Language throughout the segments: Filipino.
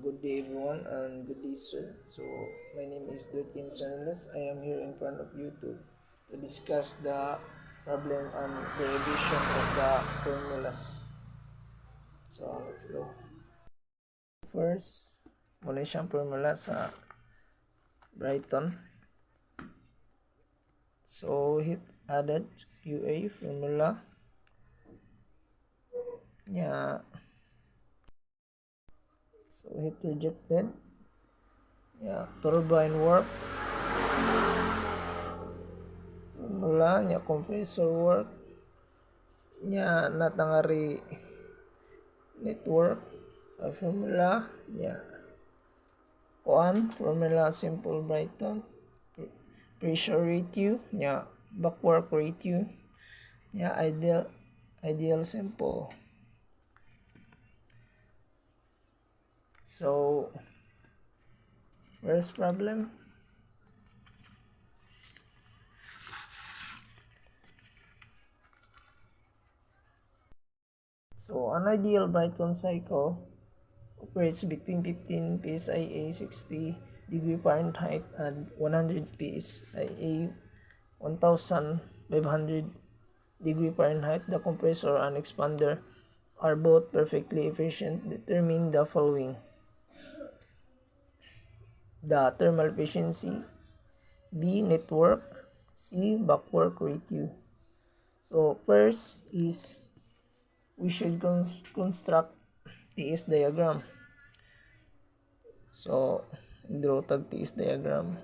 Good day everyone and good day sir. So my name is Dutkin Sarnes. I am here in front of you to discuss the problem and the revision of the formulas. So let's go. First, muna siyang formula sa Brighton. So hit added QA formula. Yeah. So hit rejected. Yeah, turbine work. Formula nya compressor work. Nya natangari network formula nya formula simple Brighton pressure ratio nya backwork ratio nya ideal simple. So first problem, so an ideal Brighton cycle operates between 15 psia 60 degree Fahrenheit and 100 psia 1500 degree Fahrenheit. The compressor and expander are both perfectly efficient. Determine the following: the thermal efficiency, B network, C backwork ratio. So first is we should construct TS diagram. So draw tag TS diagram.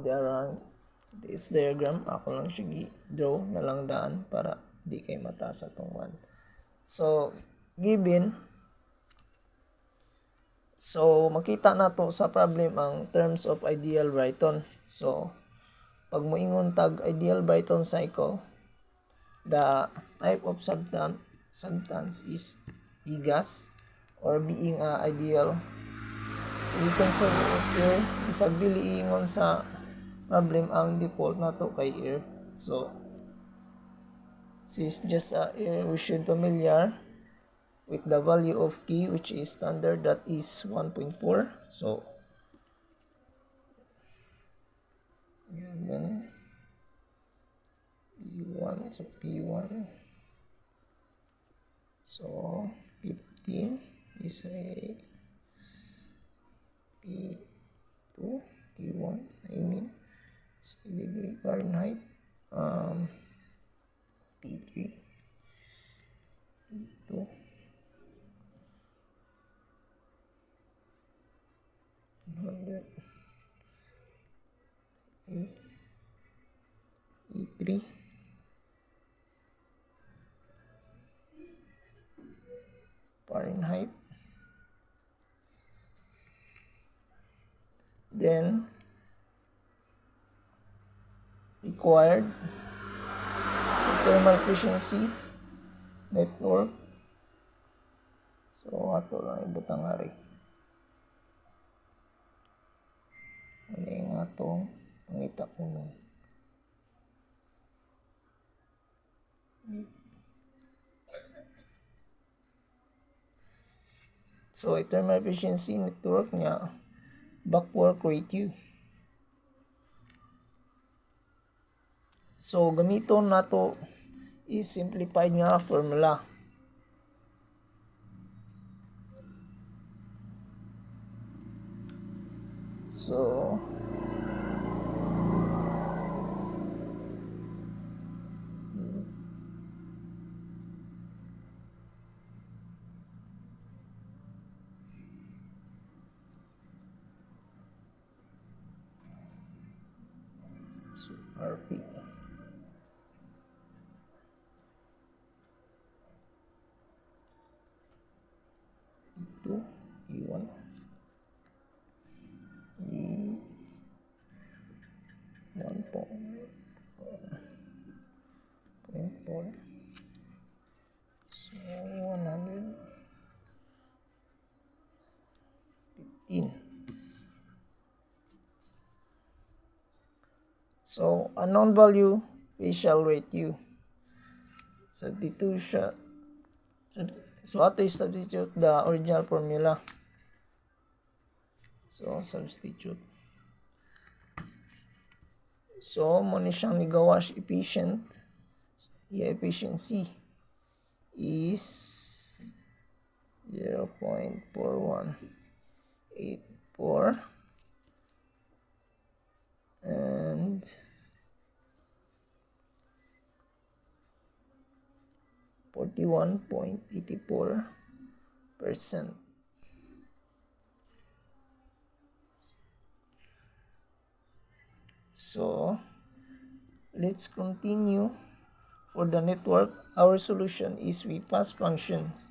Diagram, TS diagram, ako lang siya draw na lang daan para di kay mata sa tungwan. So given, so makita nato sa problem ang terms of ideal Brighton. So pag moingon tag ideal Brighton cycle, the type of substance is gas or being ideal. We consider air. Isag dili ingon sa problem ang default nato kay air. So since just air, we should familiar with the value of K, which is standard, that is 1.4. So then P1, so P1, so 15 is a P2, T1, I mean degree Fahrenheit, P3, P2, E3, Fahrenheit. Then required thermal efficiency network. So ato lang ibutang ari. Ano yung atong pangita ko nun. So thermal efficiency network niya backwork ratio. So gamiton nato is simplified nga formula. So RP E2 E1 E1.4, so 100 So, unknown value, facial rate U. Substitution. So, ato is substitute the original formula. So, substitute. So, muna siyang nigawash efficient. Efficiency is 0.4184 and 41.84%. So, let's continue. For the network, our solution is we pass functions.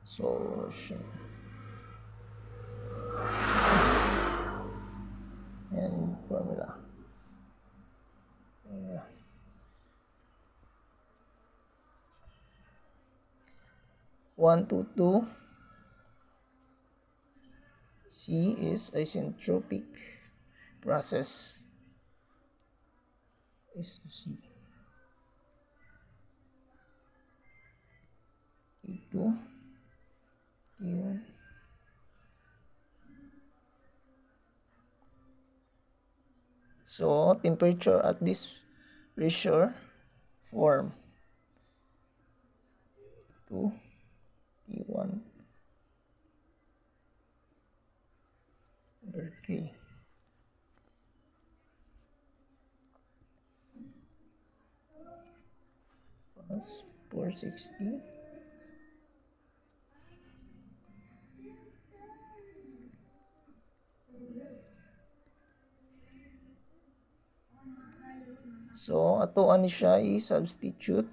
Solution and formula. 1 to 2. C is isentropic process. Is C. T2. T1. So, temperature at this pressure form 2 T1 over K. Plus 460 so ato ani siya i-substitute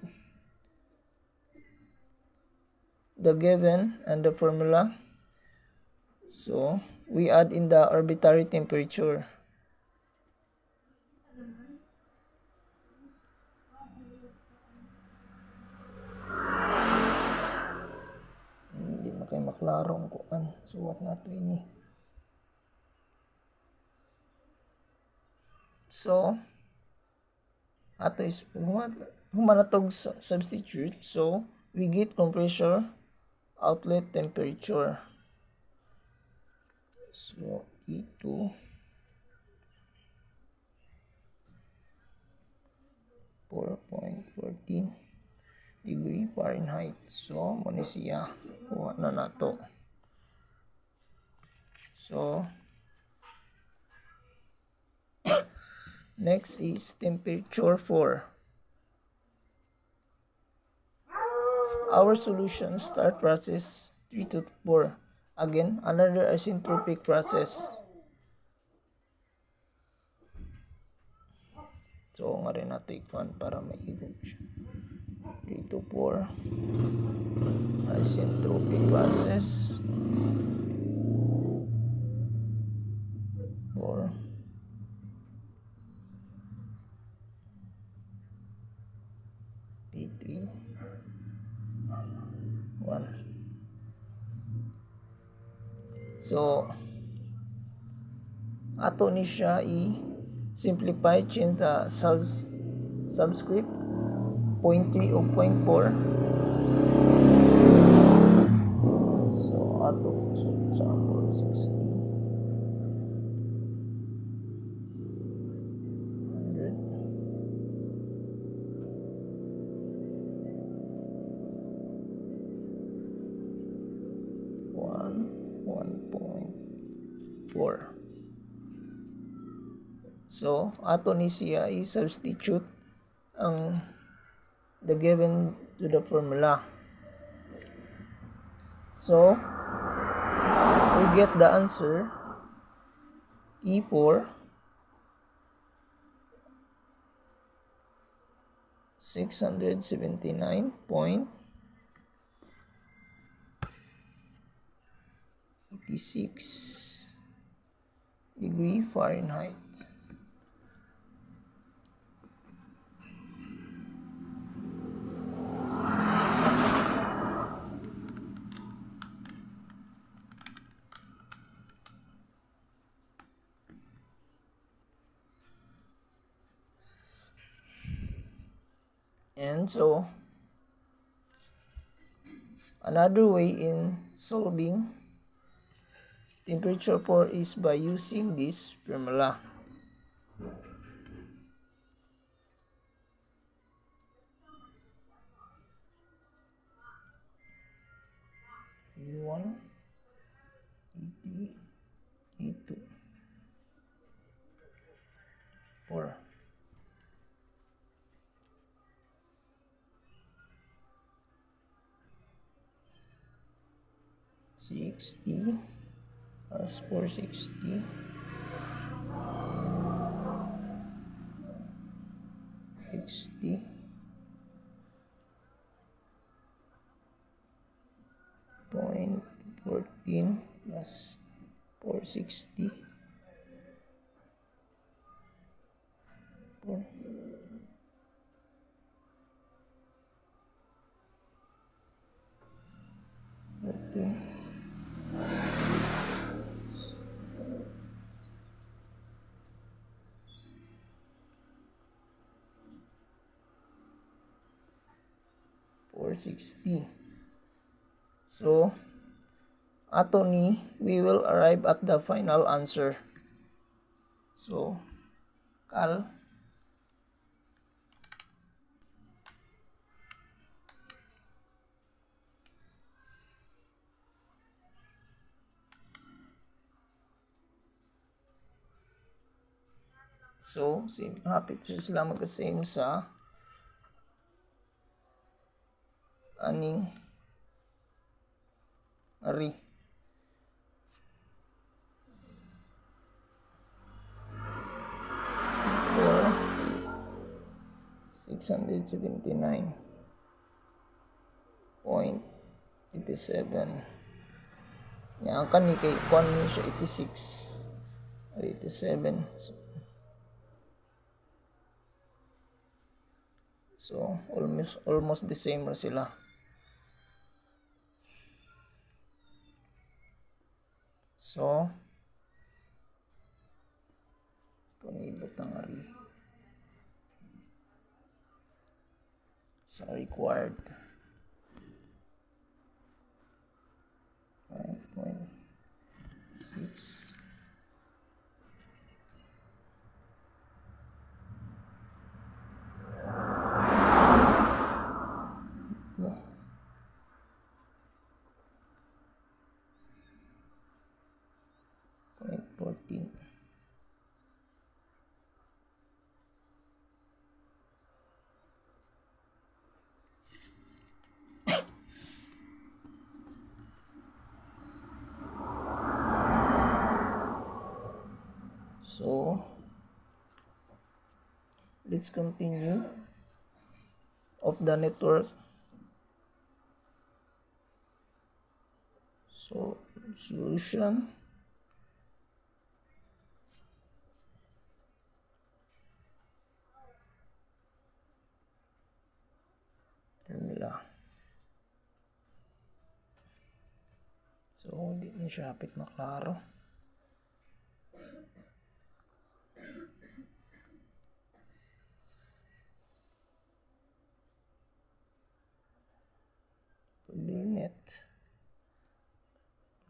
the given and the formula. So we add in the arbitrary temperature. Hindi na kayo maklarong kuan. Suwat nato ini. So ato is humanatog substitute. So we get compressor outlet temperature. So E2 4.14 degree Fahrenheit. So muna siya kuha na nato. So next is temperature 4. Our solution start process 3 to 4. Again, another isentropic process. So, nga rin natin ikuan para maigog siya. 3 to 4. Isentropic process. 4. P3. 1. So, ato ni siya i-simplify, change the subscript 0.3 o 0.4. So, ato example 60. 1.4. So, ato ni siya i-substitute ang the given to the formula. So, we get the answer E4 679.86 degree Fahrenheit. And so another way in solving temperature 4 is by using this formula. E1, E3, E2, 4. 60 plus 460 60 point 14 plus 460 4 14 460. So ato ni we will arrive at the final answer. So Cal so hapit sila magka-same sa aning ari. Four is 679.87. Yang kan ni kay kuan ni siya 86. 87. So almost the same ra sila. So panibot ang ari sa required 5.6 0.14. So let's continue of the network. So solution formula. So hindi na siya hapit maklaro.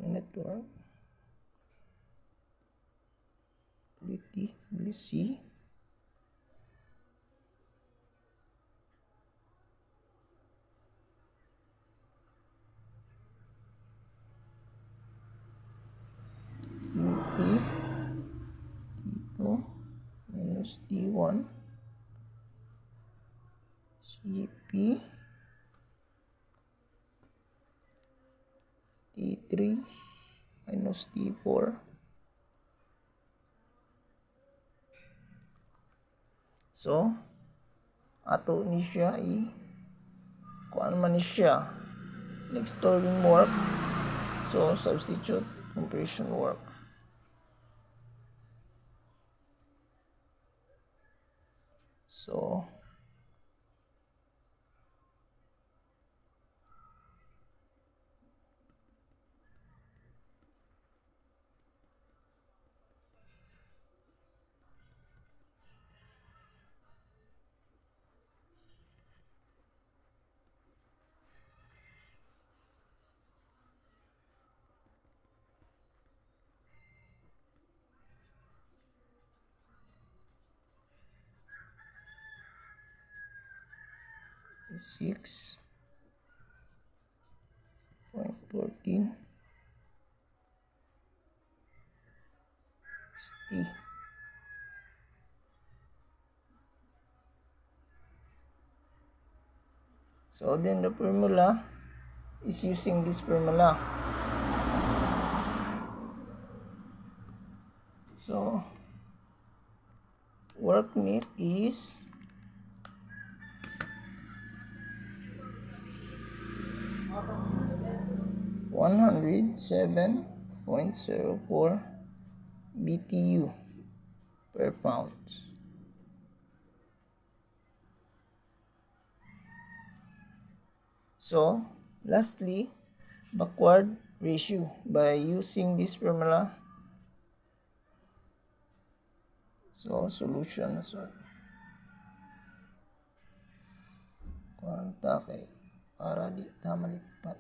Network C CP T2 minus T1 CP T3 minus T4. So ato ni siya kuan man ni siya next storing work. So substitute compression work. So 6.14 T. So then the formula is using this formula. So work need is 107.04 BTU per pound. So lastly, backward ratio by using this formula. So solution na so. Kwanta kay para di na malipat.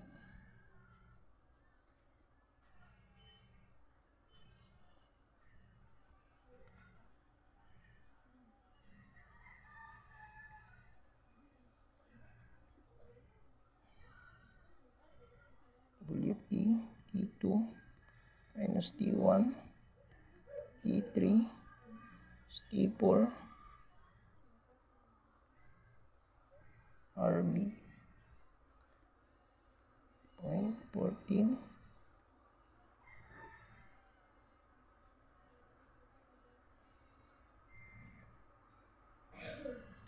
WT T2 minus T1 T3 T4 RB 0.14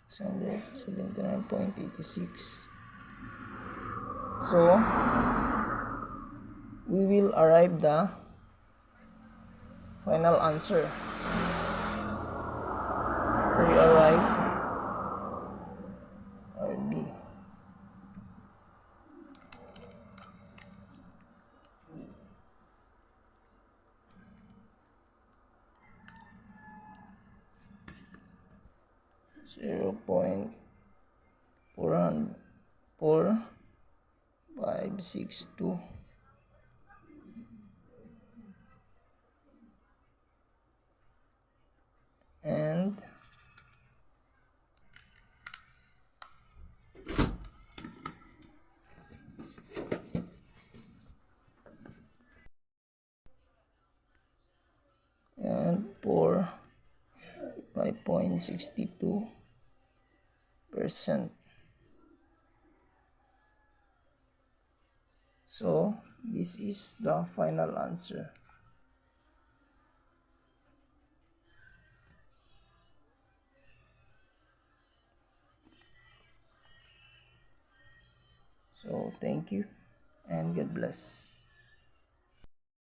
79.86. So we will arrive the final answer. We arrive RB 0.4562 and for 5.62%. So this is the final answer. So thank you and God bless.